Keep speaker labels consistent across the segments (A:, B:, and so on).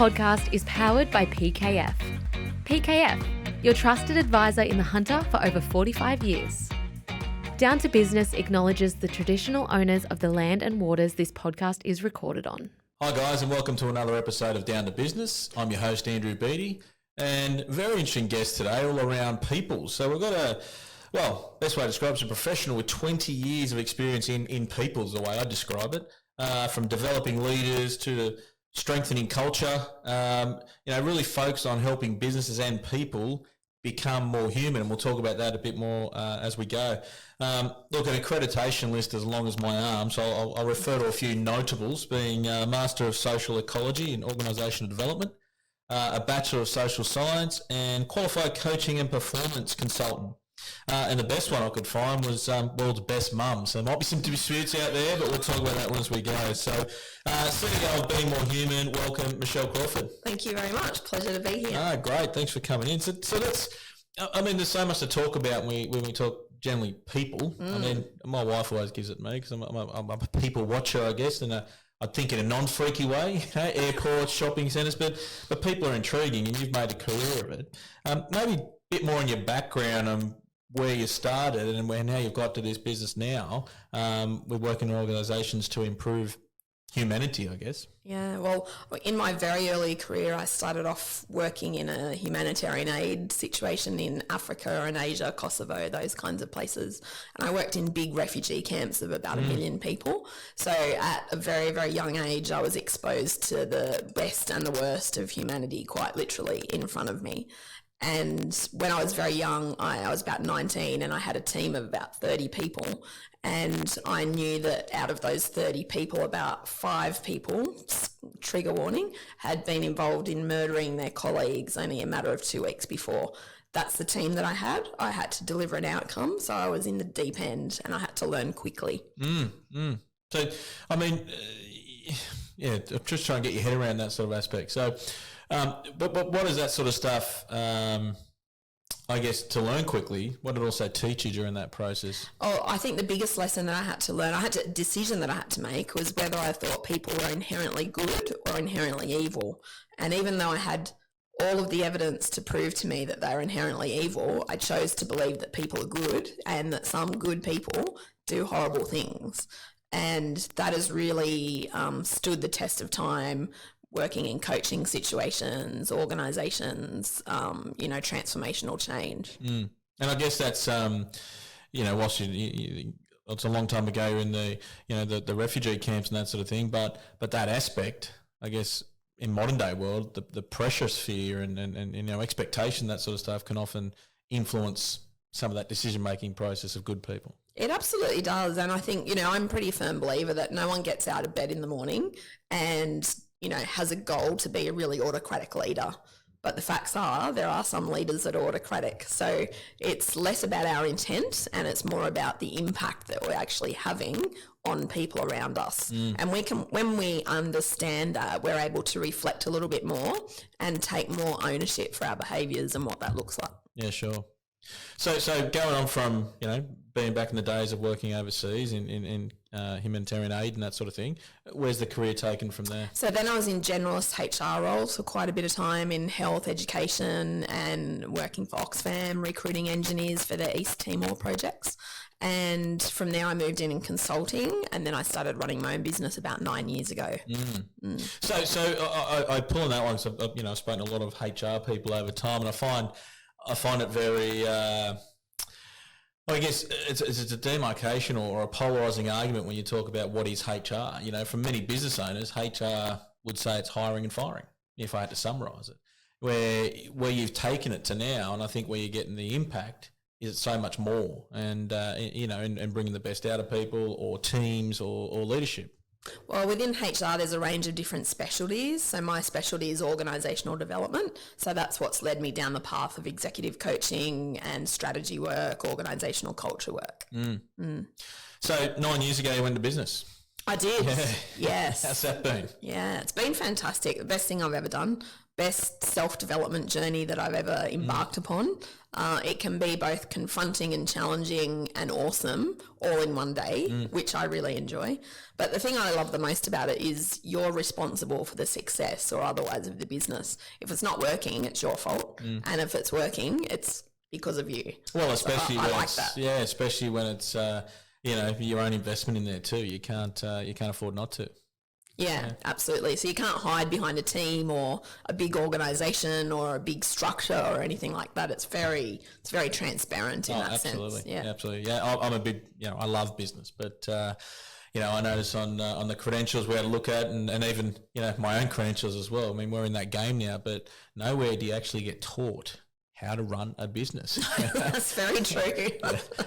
A: podcast is powered by PKF. PKF, your trusted advisor in the Hunter for over 45 years. Down to Business acknowledges the traditional owners of the land and waters this podcast is recorded on.
B: Hi guys, and welcome to another episode of Down to Business. I'm your host Andrew Beattie, and very interesting guest today all around people. So we've got best way to describe it, a professional with 20 years of experience in people is the way I describe it, from developing leaders to strengthening culture, really focused on helping businesses and people become more human, and we'll talk about that a bit more as we go. Look, an accreditation list as long as my arm, so I'll refer to a few notables, being Master of Social Ecology and Organisational Development, a Bachelor of Social Science, and Qualified Coaching and Performance Consultant. And the best one I could find was World's Best Mum. So there might be some disputes out there, but we'll talk about that one as we go. So CEO of Being More Human, welcome Michelle Crawford.
C: Thank you very much. Pleasure to be here.
B: Great. Thanks for coming in. So let's, there's so much to talk about when we talk generally people. I mean, my wife always gives it to me because I'm a people watcher, I guess, and I think in a non-freaky way, airports, shopping centres, but people are intriguing and you've made a career of it. Maybe a bit more on your background and where you started and how you've got to this business now. We're working in organisations to improve humanity, I guess.
C: Yeah, well, in my very early career, I started off working in a humanitarian aid situation in Africa and Asia, Kosovo, those kinds of places. And I worked in big refugee camps of about 1 million people. So at a very, very young age, I was exposed to the best and the worst of humanity, quite literally in front of me. And when I was very young, I was about 19 and I had a team of about 30 people. And I knew that out of those 30 people, about 5 people, trigger warning, had been involved in murdering their colleagues only a matter of 2 weeks before. That's the team that I had. I had to deliver an outcome, so I was in the deep end and I had to learn quickly.
B: So, I mean, just trying to get your head around that sort of aspect. So, but what is that sort of stuff, I guess, to learn quickly? What did it also teach you during that process?
C: Oh, I think the biggest lesson that I had to learn, decision that I had to make was whether I thought people were inherently good or inherently evil. And even though I had all of the evidence to prove to me that they're inherently evil, I chose to believe that people are good and that some good people do horrible things. And that has really stood the test of time, working in coaching situations, organisations, transformational change.
B: And I guess that's, whilst it's a long time ago in the refugee camps and that sort of thing, but that aspect, I guess, in modern day world, the pressure sphere and expectation, that sort of stuff can often influence some of that decision-making process of good people.
C: It absolutely does. And I think, I'm a pretty firm believer that no one gets out of bed in the morning and, has a goal to be a really autocratic leader. But the facts are there are some leaders that are autocratic. So it's less about our intent and it's more about the impact that we're actually having on people around us. And when we understand that, we're able to reflect a little bit more and take more ownership for our behaviours and what that looks like.
B: Yeah, sure. So going on from, being back in the days of working overseas in humanitarian aid and that sort of thing, where's the career taken from there?
C: So then I was in generalist HR roles for quite a bit of time in health, education and working for Oxfam, recruiting engineers for the East Timor projects. And from there I moved in consulting and then I started running my own business about 9 years ago.
B: So I pull on that one. So, I've spoken to a lot of HR people over time and I find it very, I guess it's a demarcation or a polarising argument when you talk about what is HR. From many business owners, HR would say it's hiring and firing, if I had to summarise it. Where you've taken it to now, and I think where you're getting the impact is it's so much more and, and bringing the best out of people or teams or leadership.
C: Well, within HR, there's a range of different specialties. So my specialty is organisational development. So that's what's led me down the path of executive coaching and strategy work, organisational culture work.
B: So 9 years ago, you went into business.
C: I did, yes.
B: How's that been?
C: Yeah, it's been fantastic. The best thing I've ever done. best self-development journey that I've ever embarked upon. It can be both confronting and challenging and awesome all in one day, which I really enjoy. But the thing I love the most about it is you're responsible for the success or otherwise of the business. If it's not working, it's your fault. And if it's working, it's because of you.
B: Well, especially
C: so
B: when
C: I like
B: it's,
C: that.
B: yeah, especially when it's your own investment in there too. You can't afford not to.
C: Yeah, absolutely. So you can't hide behind a team or a big organisation or a big structure or anything like that. It's very transparent in that
B: absolutely.
C: sense. Yeah,
B: absolutely. Yeah, I'm a big, I love business, but I notice on the credentials we had to look at, and even my own credentials as well. I mean, we're in that game now, but nowhere do you actually get taught how to run a business.
C: That's very true.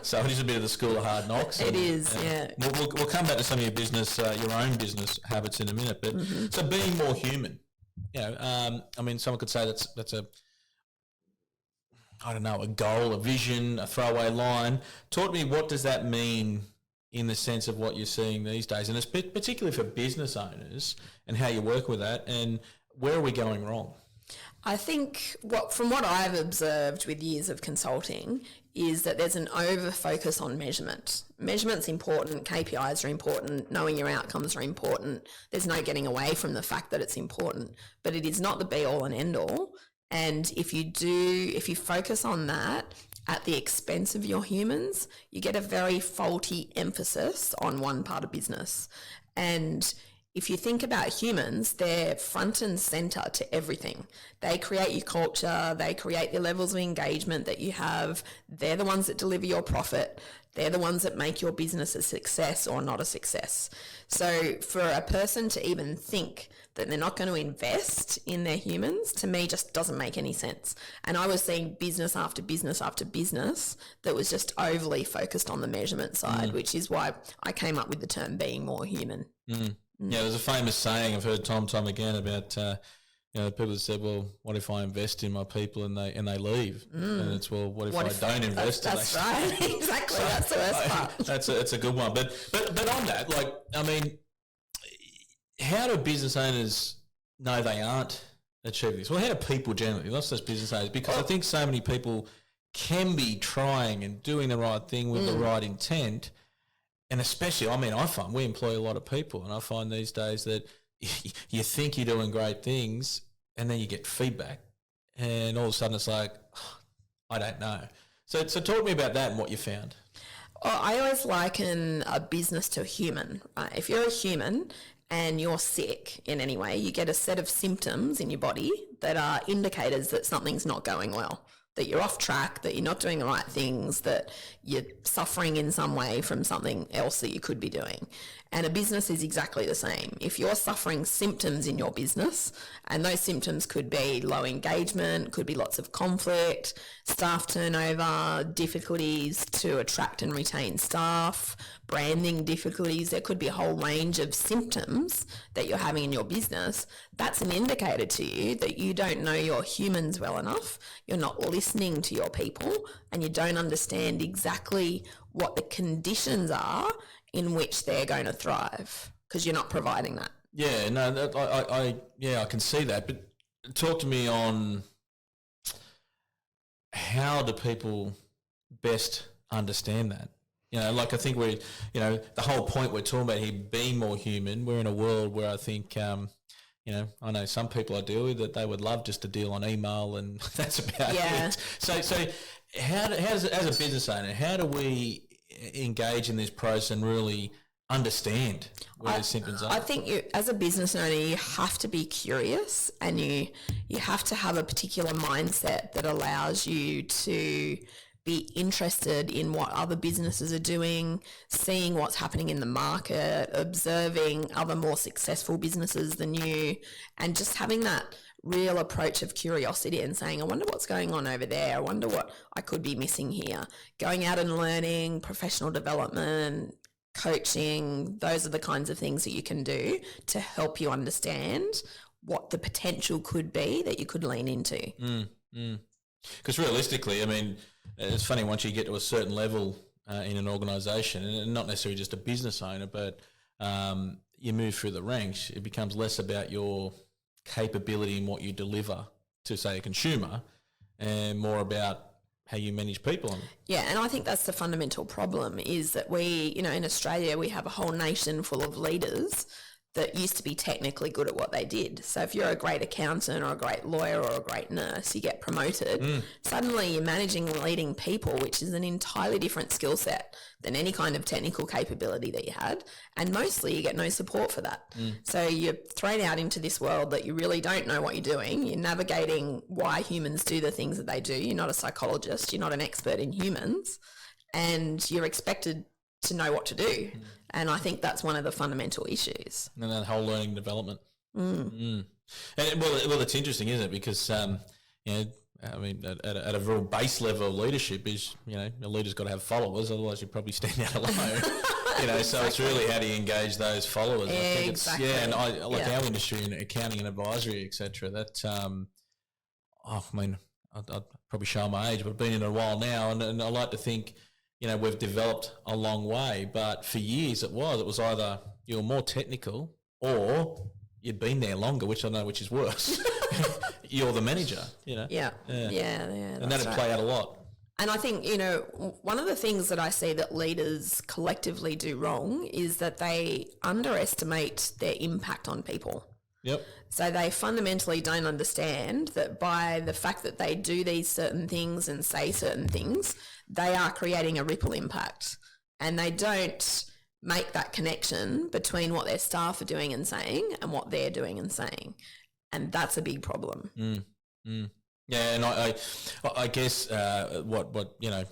B: So it is a bit of the school of hard knocks.
C: It is, yeah.
B: We'll come back to some of your business, your own business habits in a minute. But so being more human, I mean, someone could say that's a goal, a vision, a throwaway line. Talk to me, what does that mean in the sense of what you're seeing these days, and it's particularly for business owners and how you work with that, and where are we going wrong?
C: I think from what I've observed with years of consulting is that there's an over focus on measurement. Measurement's important, KPIs are important, knowing your outcomes are important. There's no getting away from the fact that it's important, but it is not the be all and end all. And if you focus on that at the expense of your humans, you get a very faulty emphasis on one part of business. And if you think about humans, they're front and center to everything. They create your culture, they create the levels of engagement that you have. They're the ones that deliver your profit. They're the ones that make your business a success or not a success. So for a person to even think that they're not going to invest in their humans, to me, just doesn't make any sense. And I was seeing business after business after business that was just overly focused on the measurement side, which is why I came up with the term being more human.
B: Yeah, there's a famous saying I've heard time again about people that said, "Well, what if I invest in my people and they leave?" And it's, "Well, what if I don't invest?"
C: That's right, exactly. So, that's the worst part.
B: That's a good one. But on that, like, I mean, how do business owners know they aren't achieving this? Well, how do people generally, not just business owners, because I think so many people can be trying and doing the right thing with the right intent. And especially, I mean, I find we employ a lot of people, and I find these days that you think you're doing great things and then you get feedback and all of a sudden it's like, oh, I don't know. So talk to me about that and what you found.
C: Well, I always liken a business to a human, right? If you're a human and you're sick in any way, you get a set of symptoms in your body that are indicators that something's not going well, that you're off track, that you're not doing the right things, that you're suffering in some way from something else that you could be doing. And a business is exactly the same. If you're suffering symptoms in your business, and those symptoms could be low engagement, could be lots of conflict, staff turnover, difficulties to attract and retain staff, branding difficulties, there could be a whole range of symptoms that you're having in your business. That's an indicator to you that you don't know your humans well enough, you're not listening to your people, and you don't understand exactly what the conditions are in which they're going to thrive, because you're not providing that.
B: Yeah, no, I can see that. But talk to me on how do people best understand that? Like I think the whole point we're talking about here, being more human, we're in a world where I think, I know some people I deal with that they would love just to deal on email and that's about it. So how does, as a business owner, how do we engage in this process and really understand where the symptoms are?
C: I think as a business owner, you have to be curious, and you have to have a particular mindset that allows you to be interested in what other businesses are doing, seeing what's happening in the market, observing other more successful businesses than you, and just having that real approach of curiosity and saying, I wonder what's going on over there. I wonder what I could be missing here. Going out and learning, professional development, coaching, those are the kinds of things that you can do to help you understand what the potential could be that you could lean into.
B: Because realistically, I mean, it's funny, once you get to a certain level in an organisation, and not necessarily just a business owner, but you move through the ranks, it becomes less about your capability in what you deliver to, say, a consumer, and more about how you manage people.
C: Yeah, and I think that's the fundamental problem is that we, in Australia, we have a whole nation full of leaders that used to be technically good at what they did. So if you're a great accountant or a great lawyer or a great nurse, you get promoted. Suddenly you're managing and leading people, which is an entirely different skill set than any kind of technical capability that you had. And mostly you get no support for that. So you're thrown out into this world that you really don't know what you're doing. You're navigating why humans do the things that they do. You're not a psychologist. You're not an expert in humans. And you're expected to know what to do. And I think that's one of the fundamental issues.
B: And that whole learning development. And well, it's interesting, isn't it? Because, I mean, at a real base level of leadership is, a leader's got to have followers, otherwise you probably stand out alone. So
C: Exactly.
B: it's really how do you engage those followers. I think
C: Exactly.
B: it's, and I like our industry in accounting and advisory, etc. That, I mean, I'd probably show my age, but I've been in it a while now, and I like to think, we've developed a long way, but for years it was either you were more technical or you'd been there longer, which I know which is worse. You're the manager,
C: Yeah.
B: And that'd play out a lot.
C: And I think, one of the things that I see that leaders collectively do wrong is that they underestimate their impact on people.
B: Yep.
C: So they fundamentally don't understand that by the fact that they do these certain things and say certain things, they are creating a ripple impact. And they don't make that connection between what their staff are doing and saying and what they're doing and saying. And that's a big problem.
B: Yeah, and I guess what I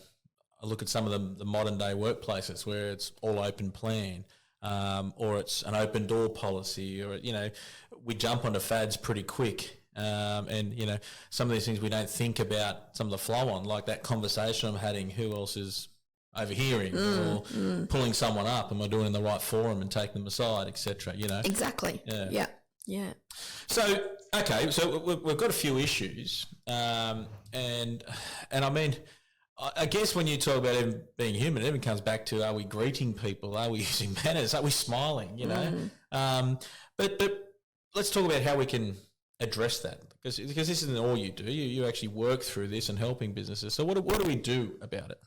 B: look at some of the modern day workplaces where it's all open plan, or it's an open door policy, or we jump onto fads pretty quick, and some of these things we don't think about some of the flow on, like that conversation I'm having. Who else is overhearing or pulling someone up? Am I doing it in the right forum and taking them aside, etc.?
C: Exactly. Yeah.
B: So, okay, so we've got a few issues, and I mean, I guess when you talk about even being human, it even comes back to, are we greeting people? Are we using manners? Are we smiling, But let's talk about how we can address that, because this isn't all you do. You actually work through this and helping businesses. So what do we do about it?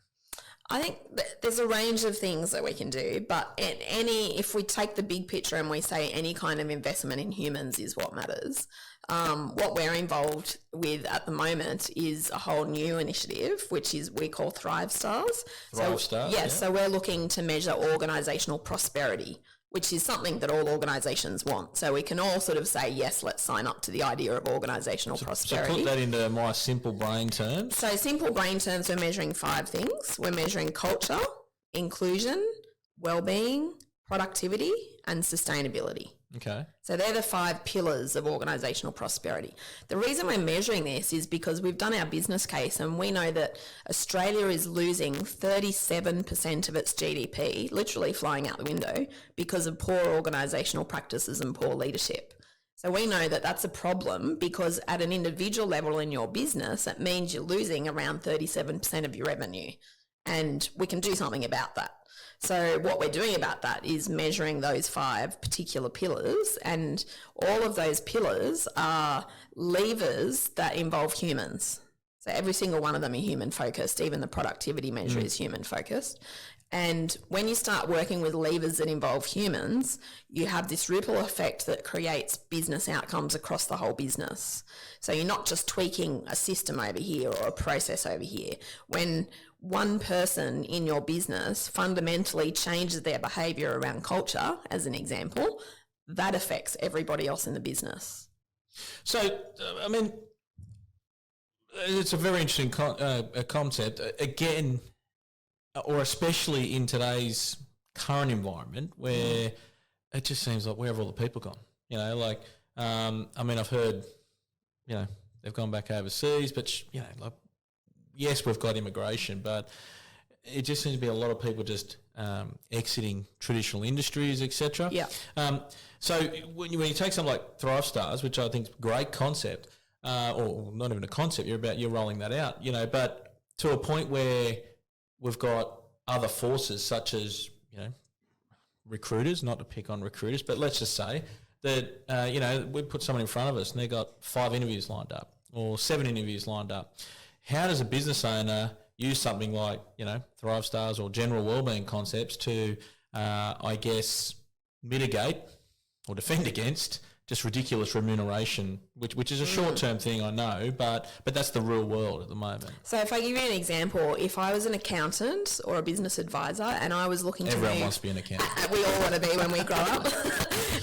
C: I think there's a range of things that we can do, but if we take the big picture and we say any kind of investment in humans is what matters, what we're involved with at the moment is a whole new initiative, which is we call Thrive Stars. So we're looking to measure organisational prosperity, which is something that all organisations want. So we can all sort of say, yes, let's sign up to the idea of organisational prosperity.
B: So put that into my simple brain terms.
C: So simple brain terms, we're measuring 5 things. We're measuring culture, inclusion, well-being, productivity, and sustainability.
B: Okay.
C: So they're the 5 pillars of organisational prosperity. The reason we're measuring this is because we've done our business case and we know that Australia is losing 37% of its GDP, literally flying out the window, because of poor organisational practices and poor leadership. So we know that that's a problem because at an individual level in your business, it means you're losing around 37% of your revenue. And we can do something about that. So what we're doing about that is measuring those 5 particular pillars, and all of those pillars are levers that involve humans. So every single one of them are human focused. Even the productivity measure is human focused. And when you start working with levers that involve humans, you have this ripple effect that creates business outcomes across the whole business. So you're not just tweaking a system over here or a process over here. When one person in your business fundamentally changes their behaviour around culture, as an example, that affects everybody else in the business.
B: So, I mean, it's a very interesting concept. Again, or especially in today's current environment where it just seems like, where have all the people gone? I mean, I've heard, they've gone back overseas, but, yes, we've got immigration, but it just seems to be a lot of people just exiting traditional industries, etc.
C: Yeah.
B: So when you take something like Thrive Stars, which I think is a great concept, or not even a concept, you're rolling that out, but to a point where we've got other forces such as, recruiters, not to pick on recruiters, but let's just say that, we put someone in front of us and they got 5 interviews lined up or 7 interviews lined up. How does a business owner use something like, Thrive Stars or general wellbeing concepts to, mitigate or defend against just ridiculous remuneration, which is a short-term thing, I know, but that's the real world at the moment.
C: So if I give you an example, if I was an accountant or a business advisor and I was looking to
B: Everyone wants to be an accountant.
C: We all want to be when we grow up.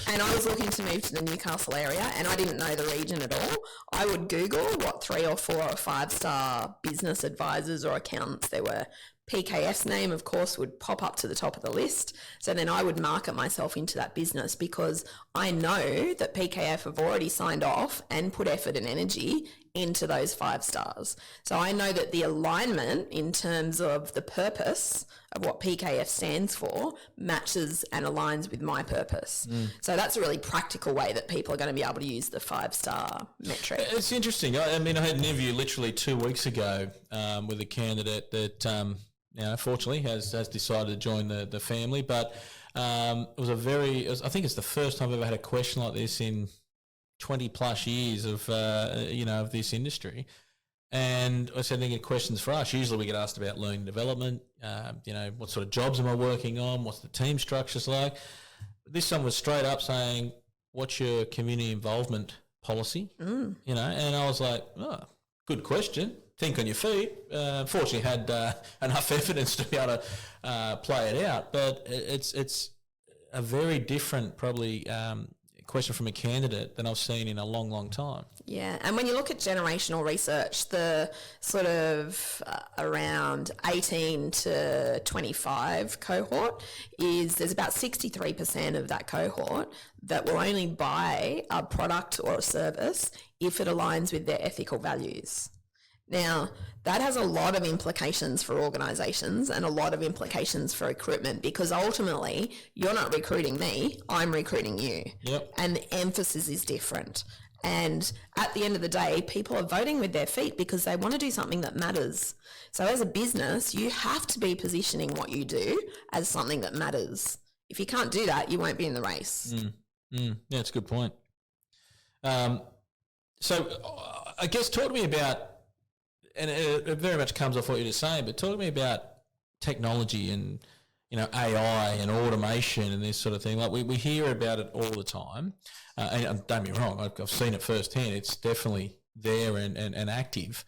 C: And I was looking to move to the Newcastle area and I didn't know the region at all. I would Google what 3 or 4 or 5-star business advisors or accountants there were. PKF's name, of course, would pop up to the top of the list. So then I would market myself into that business because I know that PKF have already signed off and put effort and energy into those 5 stars. So I know that the alignment in terms of the purpose of what PKF stands for matches and aligns with my purpose. So that's a really practical way that people are going to be able to use the 5-star metric.
B: It's interesting. I had an interview literally 2 weeks ago with a candidate that, fortunately has decided to join the family, but I think it's the first time I've ever had a question like this in 20 plus years of this industry. And I said, thinking questions for us. Usually we get asked about learning development, what sort of jobs am I working on? What's the team structures like? This one was straight up saying, what's your community involvement policy? And I was like, oh, good question. Think on your feet. Fortunately had enough evidence to be able to play it out, but it's a very different probably question from a candidate than I've seen in a long, long time.
C: Yeah, and when you look at generational research, the sort of around 18 to 25 cohort there's about 63% of that cohort that will only buy a product or a service if it aligns with their ethical values. Now, that has a lot of implications for organisations and a lot of implications for recruitment because ultimately you're not recruiting me, I'm recruiting you.
B: Yep.
C: And the emphasis is different. And at the end of the day, people are voting with their feet because they want to do something that matters. So as a business, you have to be positioning what you do as something that matters. If you can't do that, you won't be in the race.
B: Yeah, that's a good point. So I guess talk to me about, and it very much comes off what you're just saying, but talk to me about technology and, AI and automation and this sort of thing. Like we hear about it all the time. And don't get me wrong, I've seen it firsthand. It's definitely there and active.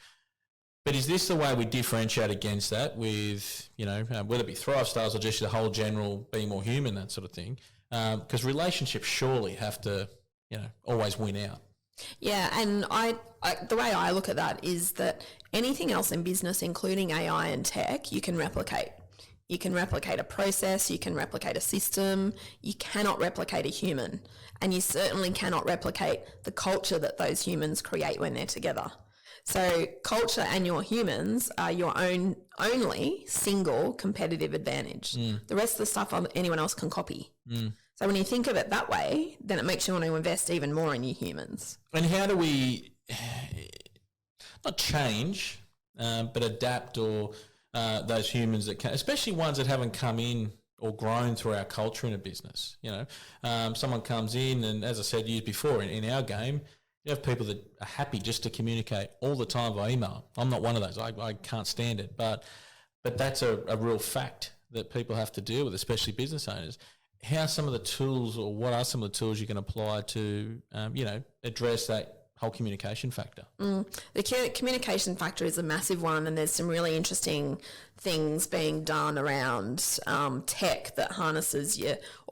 B: But is this the way we differentiate against that with, whether it be Thrive Stars or just the whole general being more human, that sort of thing? Because relationships surely have to, always win out.
C: Yeah, and the way I look at that is that anything else in business, including AI and tech, you can replicate. You can replicate a process, you can replicate a system, you cannot replicate a human, and you certainly cannot replicate the culture that those humans create when they're together. So culture and your humans are your only single competitive advantage. The rest of the stuff anyone else can copy. So when you think of it that way, then it makes you want to invest even more in your humans.
B: And how do we not change, but adapt or those humans that can, especially ones that haven't come in or grown through our culture in a business? Someone comes in and, as I said years before, in our game, you have people that are happy just to communicate all the time via email. I'm not one of those. I can't stand it. But that's a real fact that people have to deal with, especially business owners. How are some of the tools, or what are some of the tools you can apply to, address that whole communication factor?
C: The communication factor is a massive one, and there's some really interesting things being done around tech that harnesses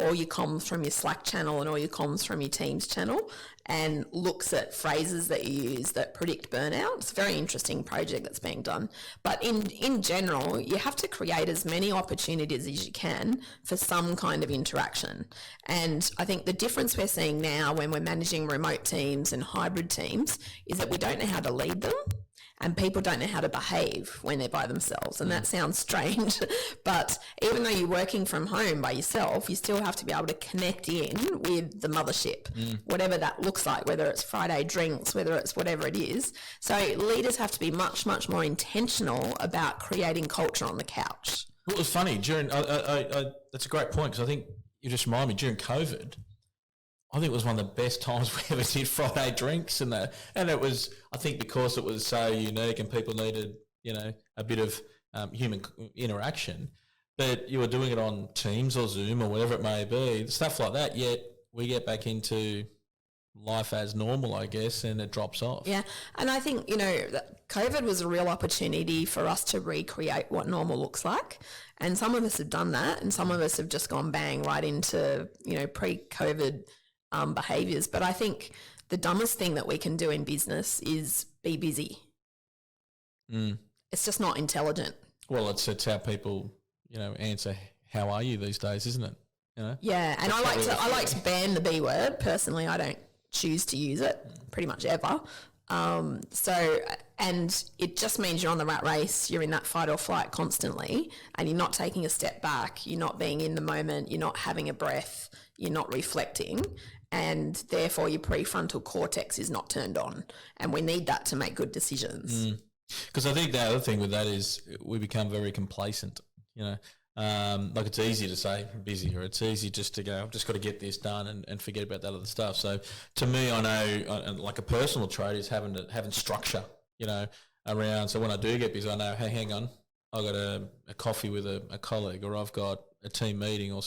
C: all your comms from your Slack channel and all your comms from your Teams channel, and looks at phrases that you use that predict burnout. It's a very interesting project that's being done. But in general, you have to create as many opportunities as you can for some kind of interaction. And I think the difference we're seeing now when we're managing remote teams and hybrid teams is that we don't know how to lead them. And people don't know how to behave when they're by themselves. And that sounds strange, but even though you're working from home by yourself, you still have to be able to connect in with the mothership, whatever that looks like, whether it's Friday drinks, whether it's whatever it is. So leaders have to be much, much more intentional about creating culture on the couch.
B: Well, it was funny. That's a great point, because I think you just reminded me, during COVID, I think it was one of the best times we ever did Friday drinks, and it was, I think, because it was so unique and people needed, a bit of human interaction. But you were doing it on Teams or Zoom or whatever it may be, stuff like that. Yet we get back into life as normal, I guess, and it drops off.
C: Yeah, and I think, that COVID was a real opportunity for us to recreate what normal looks like. And some of us have done that, and some of us have just gone bang right into, pre-COVID behaviours. But I think the dumbest thing that we can do in business is be busy. It's just not intelligent.
B: Well, it's how people, answer, how are you these days, isn't it?
C: Yeah, and I like to ban the B word. Personally, I don't choose to use it pretty much ever. And it just means you're on the rat race, you're in that fight or flight constantly, and you're not taking a step back, you're not being in the moment, you're not having a breath, you're not reflecting, and therefore your prefrontal cortex is not turned on. And we need that to make good decisions.
B: Because I think the other thing with that is we become very complacent, like it's easy to say busy, or it's easy just to go, I've just got to get this done and forget about that other stuff. So to me, I know like a personal trait is having structure, around. So when I do get busy, I know, hey, hang on, I've got a coffee with a colleague, or I've got a team meeting, or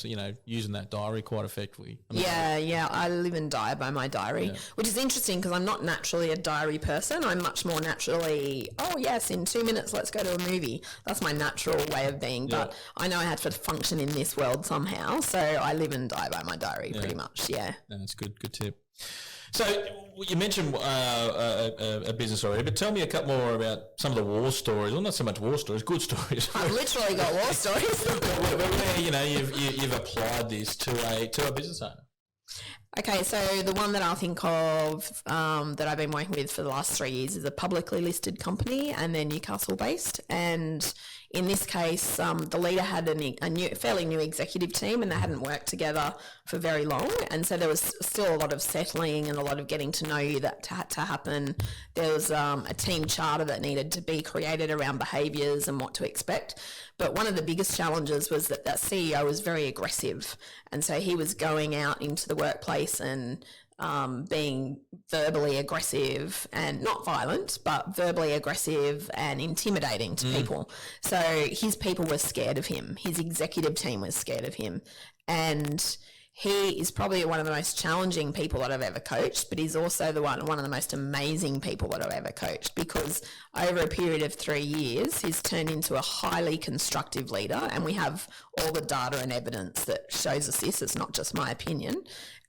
B: using that diary quite effectively.
C: I live and die by my diary, which is interesting because I'm not naturally a diary person. I'm much more naturally, oh yes, in 2 minutes let's go to a movie. That's my natural way of being. But I know I have to function in this world somehow, so I live and die by my diary pretty much. Yeah,
B: that's good tip. So you mentioned a business already, but tell me a couple more about some of the war stories. Well, not so much war stories, good stories.
C: I've literally got war stories.
B: where you've applied this to a business owner.
C: Okay, so the one that I'll think of that I've been working with for the last 3 years is a publicly listed company, and they're Newcastle based. And in this case, the leader had a fairly new executive team, and they hadn't worked together for very long. And so there was still a lot of settling and a lot of getting to know you that had to happen. There was a team charter that needed to be created around behaviours and what to expect. But one of the biggest challenges was that CEO was very aggressive. And so he was going out into the workplace and being verbally aggressive, and not violent, but verbally aggressive and intimidating to people. So his people were scared of him. His executive team was scared of him. And he is probably one of the most challenging people that I've ever coached, but he's also one of the most amazing people that I've ever coached, because over a period of 3 years, he's turned into a highly constructive leader, and we have all the data and evidence that shows us this. It's not just my opinion.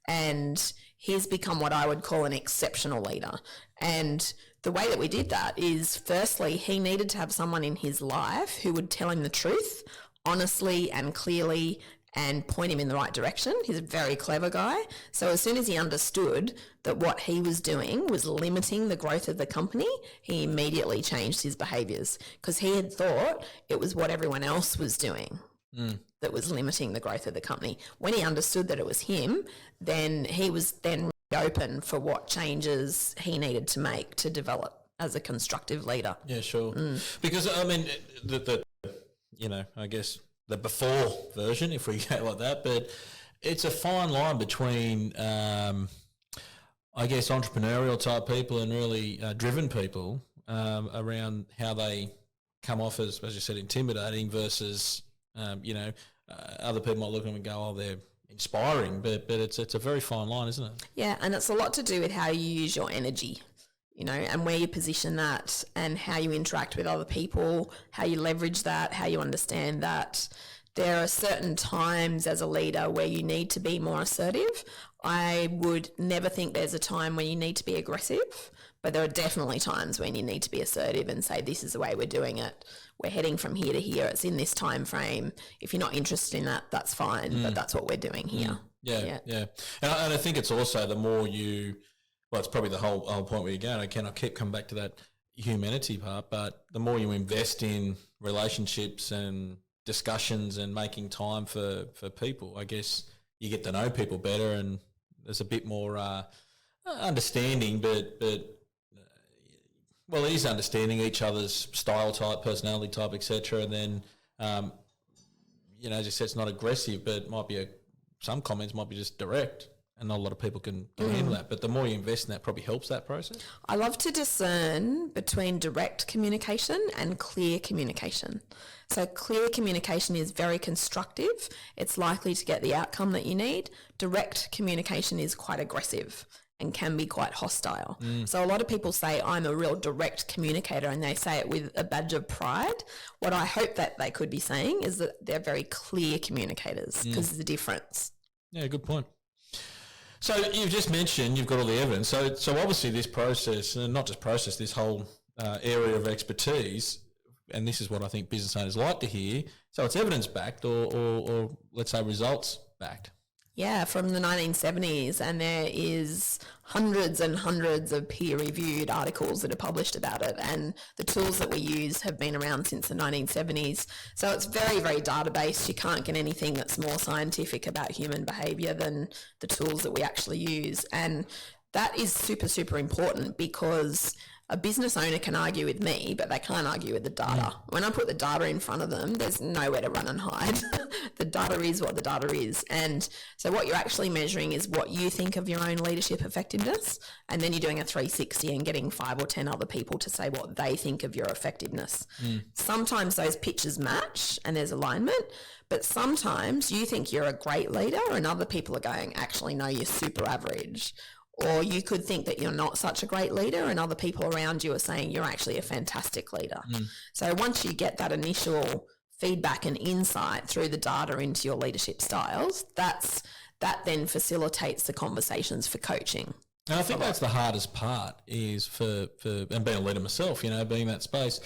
C: And he's become what I would call an exceptional leader. And the way that we did that is, firstly, he needed to have someone in his life who would tell him the truth honestly and clearly and point him in the right direction. He's a very clever guy. So as soon as he understood that what he was doing was limiting the growth of the company, he immediately changed his behaviours, because he had thought it was what everyone else was doing that was limiting the growth of the company. When he understood that it was him, then he was then open for what changes he needed to make to develop as a constructive leader.
B: Yeah, sure. Because, I mean, I guess the before version, if we go like that, but it's a fine line between, I guess, entrepreneurial type people and really driven people around how they come off as you said, intimidating versus, other people might look at them and go, oh, they're inspiring, but it's a very fine line, isn't it?
C: Yeah, and it's a lot to do with how you use your energy, and where you position that, and how you interact with other people, how you leverage that, how you understand that. There are certain times as a leader where you need to be more assertive. I would never think there's a time when you need to be aggressive, but there are definitely times when you need to be assertive and say, this is the way we're doing it. We're heading from here to here. It's in this time frame. If you're not interested in that, that's fine, but that's what we're doing here.
B: Yeah. And I think it's also the more it's probably the whole point where you're going. I keep coming back to that humanity part, but the more you invest in relationships and discussions and making time for people, I guess you get to know people better, and there's a bit more understanding, but well, it is understanding each other's style type, personality type, etc. And then, as you said, it's not aggressive, but it might be some comments might be just direct. and not a lot of people can handle that. But the more you invest in that, probably helps that process.
C: I love to discern between direct communication and clear communication. So clear communication is very constructive. It's likely to get the outcome that you need. Direct communication is quite aggressive and can be quite hostile. So a lot of people say, I'm a real direct communicator, and they say it with a badge of pride. What I hope that they could be saying is that they're very clear communicators, because there's a difference.
B: Yeah, good point. So you've just mentioned you've got all the evidence. So obviously this process, and not just process, this whole area of expertise, and this is what I think business owners like to hear. So it's evidence-backed or let's say results-backed.
C: Yeah, from the 1970s, and there is hundreds and hundreds of peer-reviewed articles that are published about it, and the tools that we use have been around since the 1970s. So it's very, very data-based. You can't get anything that's more scientific about human behaviour than the tools that we actually use, and that is super, super important, because a business owner can argue with me, but they can't argue with the data. When I put the data in front of them, there's nowhere to run and hide. The data is what the data is. And so what you're actually measuring is what you think of your own leadership effectiveness, and then you're doing a 360 and getting 5 or 10 other people to say what they think of your effectiveness. Sometimes those pictures match and there's alignment, but sometimes you think you're a great leader and other people are going, actually, no, you're super average. Or you could think that you're not such a great leader and other people around you are saying you're actually a fantastic leader. So once you get that initial feedback and insight through the data into your leadership styles, that then facilitates the conversations for coaching.
B: And I think that's the hardest part is for and being a leader myself, being in that space,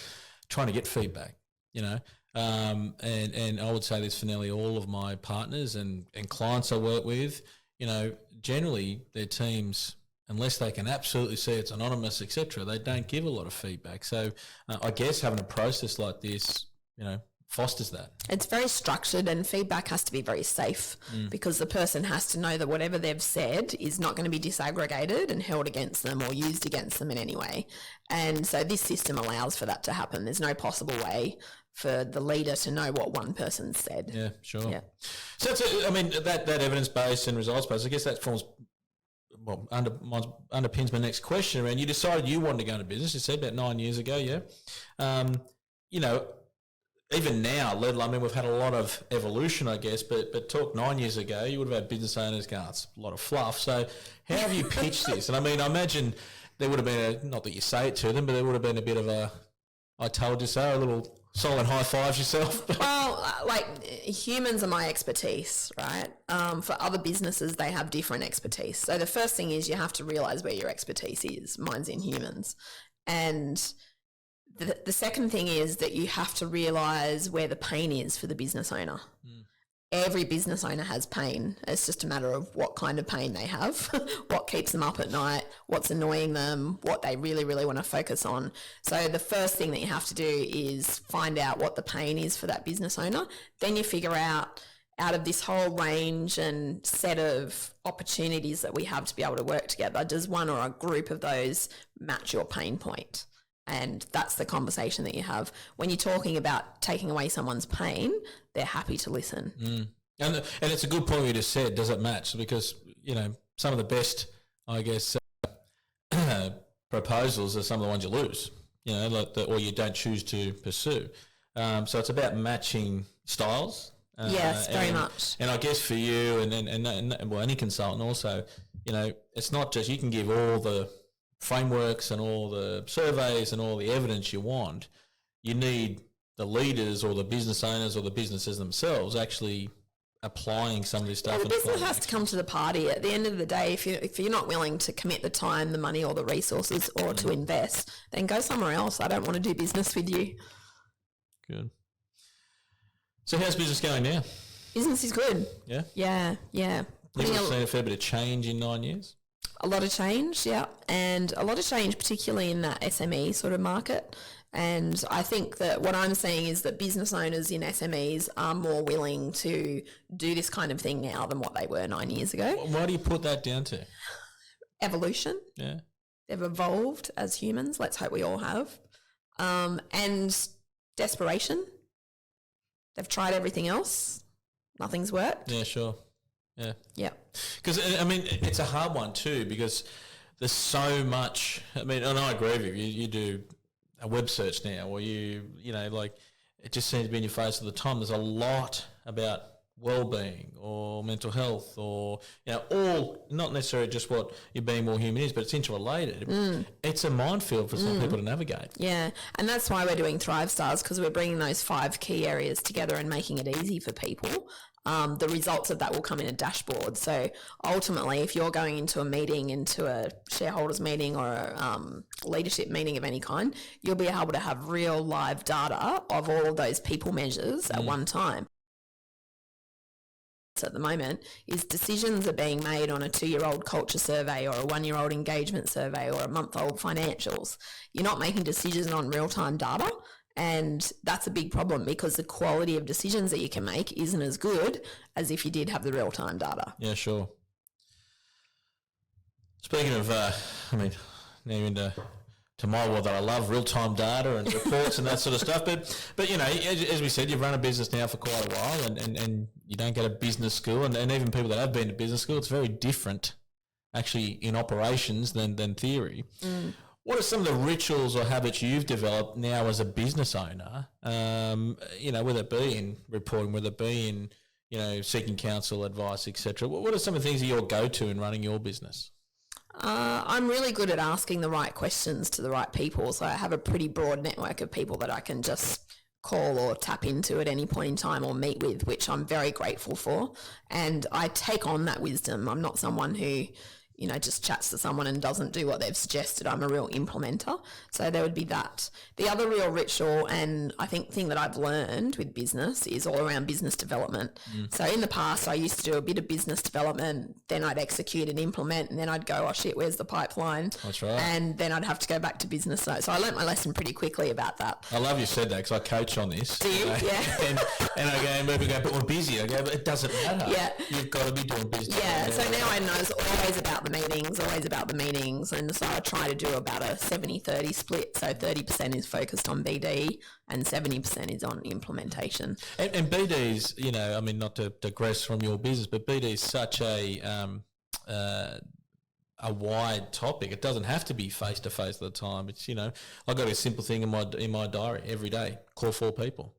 B: trying to get feedback, and I would say this for nearly all of my partners and clients I work with. Generally their teams, unless they can absolutely see it's anonymous, etc., they don't give a lot of feedback. So I guess having a process like this, fosters that. It's
C: very structured, and feedback has to be very safe, because the person has to know that whatever they've said is not going to be disaggregated and held against them or used against them in any way. And so this system allows for that to happen. There's no possible way for the leader to know what one person said.
B: Yeah, sure. Yeah. So that evidence-based and results-based, I guess that forms, underpins my next question around, you decided you wanted to go into business, you said about 9 years ago, yeah. Even now, let alone, we've had a lot of evolution, I guess, but talk 9 years ago, you would have had business owners going, it's a lot of fluff. So how have you pitched this? And I imagine there would have been, not that you say it to them, but there would have been a bit of a, I told you so, a little silent high fives yourself.
C: Well, humans are my expertise, right? For other businesses, they have different expertise. So the first thing is you have to realise where your expertise is. Mine's in humans. And the second thing is that you have to realise where the pain is for the business owner. Every business owner has pain. It's just a matter of what kind of pain they have, what keeps them up at night, what's annoying them, what they really, really want to focus on. So the first thing that you have to do is find out what the pain is for that business owner. Then you figure out of this whole range and set of opportunities that we have to be able to work together, does one or a group of those match your pain point? And that's the conversation that you have. When you're talking about taking away someone's pain, they're happy to listen.
B: And it's a good point you just said, does it match? Because, some of the best, I guess, proposals are some of the ones you lose, or you don't choose to pursue. So it's about matching styles.
C: Yes, very much.
B: And I guess for you and any consultant also, it's not just, you can give all the frameworks and all the surveys and all the evidence you want. You need the leaders or the business owners or the businesses themselves actually applying some of this stuff.
C: The business has to come to the party. At the end of the day, if you're not willing to commit the time, the money or the resources or to invest, then go somewhere else. I don't want to do business with you.
B: Good. So how's business going now?
C: Business is good.
B: Yeah?
C: Yeah.
B: You've seen a fair bit of change in 9 years?
C: A lot of change, yeah, and a lot of change particularly in that SME sort of market. And I think that what I'm seeing is that business owners in SMEs are more willing to do this kind of thing now than what they were 9 years ago.
B: Why do you put that down to?
C: Evolution.
B: Yeah.
C: They've evolved as humans. Let's hope we all have. And desperation. They've tried everything else. Nothing's worked.
B: Yeah, sure. Yeah.
C: Yeah.
B: Because, I mean, it's a hard one too because there's so much. I mean, and I agree with you. You do a web search now or like it just seems to be in your face all the time. There's a lot about well-being or mental health or, all, not necessarily just what your being more human is, but it's interrelated. It's a minefield for some people to navigate.
C: Yeah, and that's why we're doing Thrive Stars, because we're bringing those 5 key areas together and making it easy for people. The results of that will come in a dashboard. So ultimately, if you're going into a meeting, into a shareholders meeting or a leadership meeting of any kind, you'll be able to have real live data of all of those people measures at one time. At the moment is decisions are being made on a 2-year-old culture survey or a 1-year-old engagement survey or a month-old financials. You're not making decisions on real-time data, and that's a big problem because the quality of decisions that you can make isn't as good as if you did have the real-time data.
B: Yeah, sure. Speaking of, now you're into my world that I love, real-time data and reports and that sort of stuff. But as we said, you've run a business now for quite a while and you don't go to business school. And even people that have been to business school, it's very different actually in operations than theory. What are some of the rituals or habits you've developed now as a business owner, whether it be in reporting, whether it be in, seeking counsel, advice, etc.? What are some of the things that you'll go to in running your business?
C: I'm really good at asking the right questions to the right people. So I have a pretty broad network of people that I can just call or tap into at any point in time or meet with, which I'm very grateful for. And I take on that wisdom. I'm not someone who, just chats to someone and doesn't do what they've suggested. I'm a real implementer. So there would be that. The other real ritual and I think thing that I've learned with business is all around business development. So in the past, I used to do a bit of business development, then I'd execute and implement, and then I'd go, oh shit, where's the pipeline?
B: That's right.
C: And then I'd have to go back to business. So I learnt my lesson pretty quickly about that.
B: I love you said that because I coach on this.
C: Do you? Yeah.
B: and I go, but we're busy. I go, but it doesn't matter.
C: Yeah.
B: You've got to be doing business.
C: Yeah. So now I know it's always about the meetings. And so I try to do about a 70-30 split. So 30% is focused on BD and 70% is on implementation.
B: And BD's, not to digress from your business, but BD is such a wide topic. It doesn't have to be face-to-face all the time. It's, I've got a simple thing in my diary every day, call 4 people.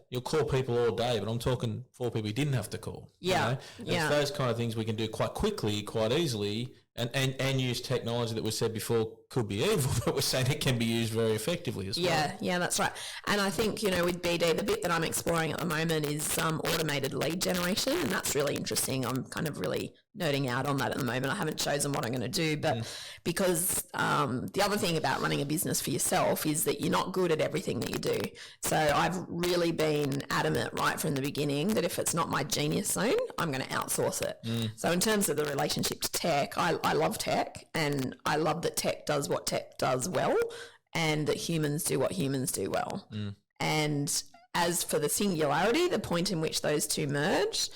B: You'll call people all day, but I'm talking 4 people you didn't have to call.
C: Yeah.
B: It's those kind of things we can do quite quickly, quite easily, and use technology that we said before could be evil, but we're saying it can be used very effectively as well.
C: Yeah, that's right. And I think, with BD, the bit that I'm exploring at the moment is automated lead generation, and that's really interesting. I'm kind of really nerding out on that at the moment. I haven't chosen what I'm going to do, but because the other thing about running a business for yourself is that you're not good at everything that you do. So I've really been adamant right from the beginning that if it's not my genius zone, I'm going to outsource it. So in terms of the relationship to tech, I love tech, and I love that tech does what tech does well and that humans do what humans do well. And as for the singularity, the point in which those two merge,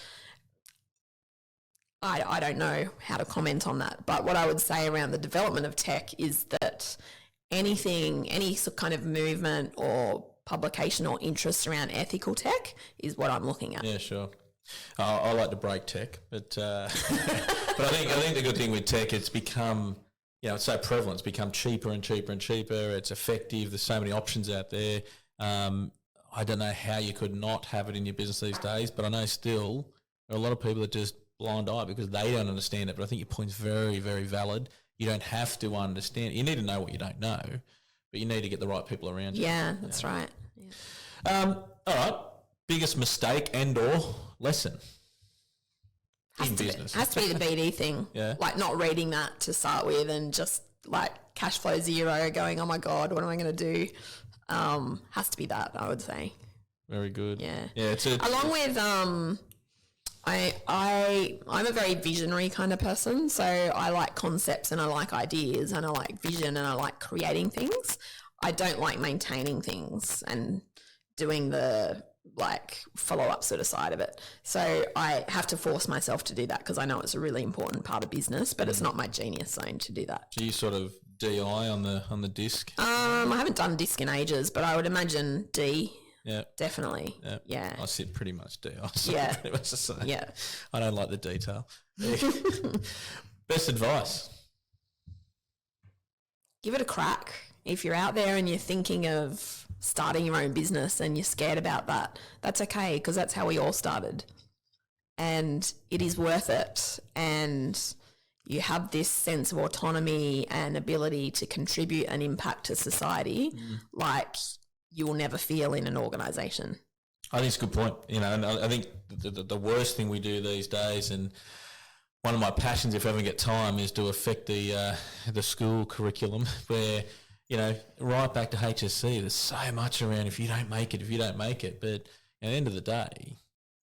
C: I don't know how to comment on that. But what I would say around the development of tech is that any kind of movement or publication or interest around ethical tech is what I'm looking at.
B: Yeah, sure. I like to break tech, but but I think the good thing with tech, it's become, it's so prevalent. It's become cheaper and cheaper and cheaper. It's effective. There's so many options out there. I don't know how you could not have it in your business these days, but I know still there are a lot of people that just blind eye because they don't understand it. But I think your point's very, very valid. You don't have to understand. You need to know what you don't know, but you need to get the right people around you.
C: Yeah, that's right. Yeah.
B: All right. Biggest mistake and or lesson in business?
C: Has to be the BD thing.
B: Yeah.
C: Like not reading that to start with and just like cash flow zero going, oh my God, what am I going to do? Has to be that, I would say.
B: Very good.
C: Yeah.
B: Yeah.
C: Along with I'm a very visionary kind of person, so I like concepts and I like ideas and I like vision and I like creating things. I don't like maintaining things and doing the follow-up sort of side of it. So I have to force myself to do that because I know it's a really important part of business, but it's not my genius zone to do that.
B: Do you sort of DI on the disc?
C: I haven't done disc in ages, but I would imagine D.
B: Yeah.
C: Definitely. Yeah.
B: I sit pretty much pretty much the same.
C: Yeah.
B: I don't like the detail. Best advice?
C: Give it a crack. If you're out there and you're thinking of starting your own business and you're scared about that, that's okay, because that's how we all started. And it is worth it. And you have this sense of autonomy and ability to contribute and impact to society like you will never feel in an organisation.
B: I think it's a good point. You know, and I think the worst thing we do these days, and one of my passions, if I ever get time, is to affect the school curriculum where, you know, right back to HSC, there's so much around if you don't make it. But at the end of the day,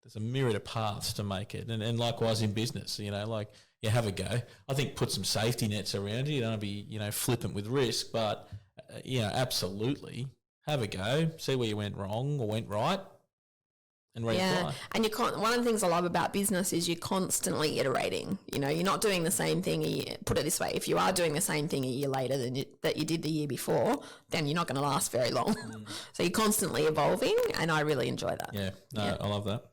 B: there's a myriad of paths to make it. And likewise in business, you know, like, you have a go. I think put some safety nets around you. You don't be, you know, flippant with risk, but, you know, absolutely have a go, see where you went wrong or went right, and reapply.
C: Yeah, and one of the things I love about business is you're constantly iterating. You know, you're not doing the same thing. Put it this way, if you are doing the same thing a year later that you did the year before, then you're not going to last very long. So you're constantly evolving, and I really enjoy that.
B: Yeah, I love that.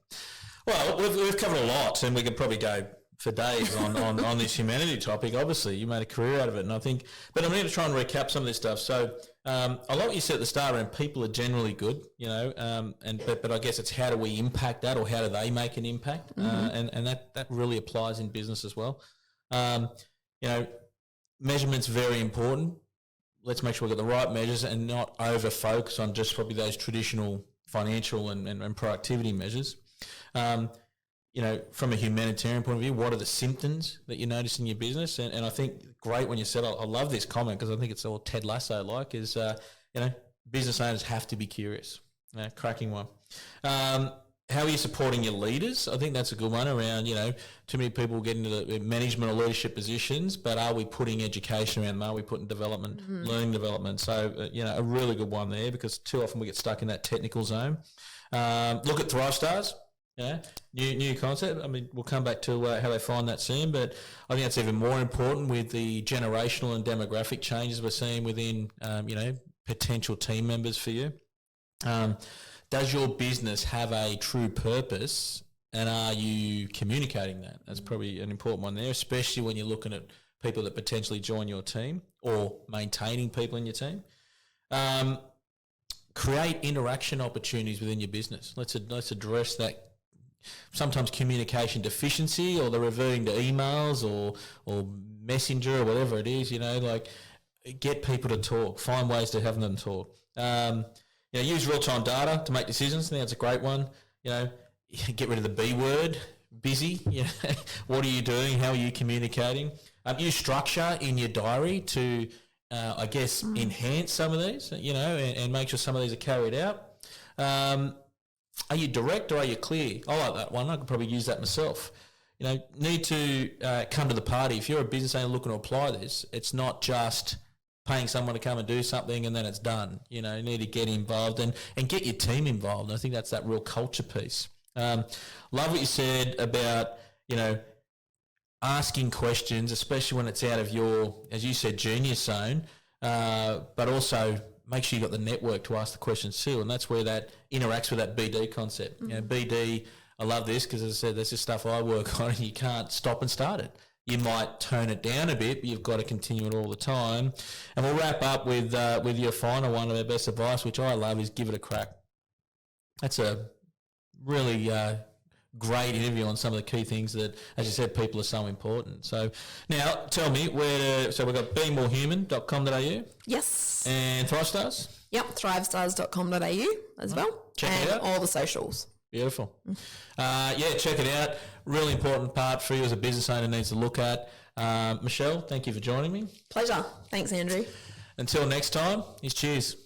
B: Well, we've covered a lot, and we could probably go for days on this humanity topic. Obviously, you made a career out of it, and I think, but I'm going to try and recap some of this stuff. So I like what you said at the start around people are generally good, you know, but I guess it's how do we impact that, or how do they make an impact, and that really applies in business as well. You know, measurement's very important. Let's make sure we've got the right measures and not over focus on just probably those traditional financial and productivity measures. You know, from a humanitarian point of view, what are the symptoms that you notice in your business? And I think great when you said, I love this comment because I think it's all Ted Lasso-like, is, you know, business owners have to be curious. Cracking one. How are you supporting your leaders? I think that's a good one around, you know, too many people get into the management or leadership positions, but are we putting education around them? Are we putting development, learning development? So, you know, a really good one there, because too often we get stuck in that technical zone. Look at Thrive Stars. Yeah, new concept. I mean, we'll come back to how they find that soon, but I think that's even more important with the generational and demographic changes we're seeing within, you know, potential team members for you. Does your business have a true purpose, and are you communicating that? That's probably an important one there, especially when you're looking at people that potentially join your team or maintaining people in your team. Create interaction opportunities within your business. Let's address that. Sometimes communication deficiency, or they're reverting to emails or messenger or whatever it is, you know, like, get people to talk, find ways to have them talk. You know, use real-time data to make decisions. I think that's a great one. You know, get rid of the B word, busy. You know, what are you doing? How are you communicating? Use structure in your diary to, I guess, enhance some of these, you know, and make sure some of these are carried out. Are you direct or are you clear? I like that one. I could probably use that myself. You know, need to come to the party. If you're a business owner looking to apply this, it's not just paying someone to come and do something and then it's done. You know, you need to get involved and get your team involved. I think that's that real culture piece. Love what you said about, you know, asking questions, especially when it's out of your, as you said, genius zone, but also make sure you've got the network to ask the questions too, and that's where that interacts with that BD concept. You know, BD, I love this because, as I said, this is stuff I work on, and you can't stop and start it. You might tone it down a bit, but you've got to continue it all the time. And we'll wrap up with your final one of our best advice, which I love, is give it a crack. That's a really great interview on some of the key things that, as you said, people are so important. So now tell me so we've got beingmorehuman.com.au.
C: Yes.
B: And Thrive Stars? Yep,
C: thrivestars.com.au as well.
B: Check it out.
C: All the socials.
B: Beautiful. Yeah, check it out. Really important part for you as a business owner needs to look at. Michelle, thank you for joining me.
C: Pleasure. Thanks, Andrew.
B: Until next time, cheers.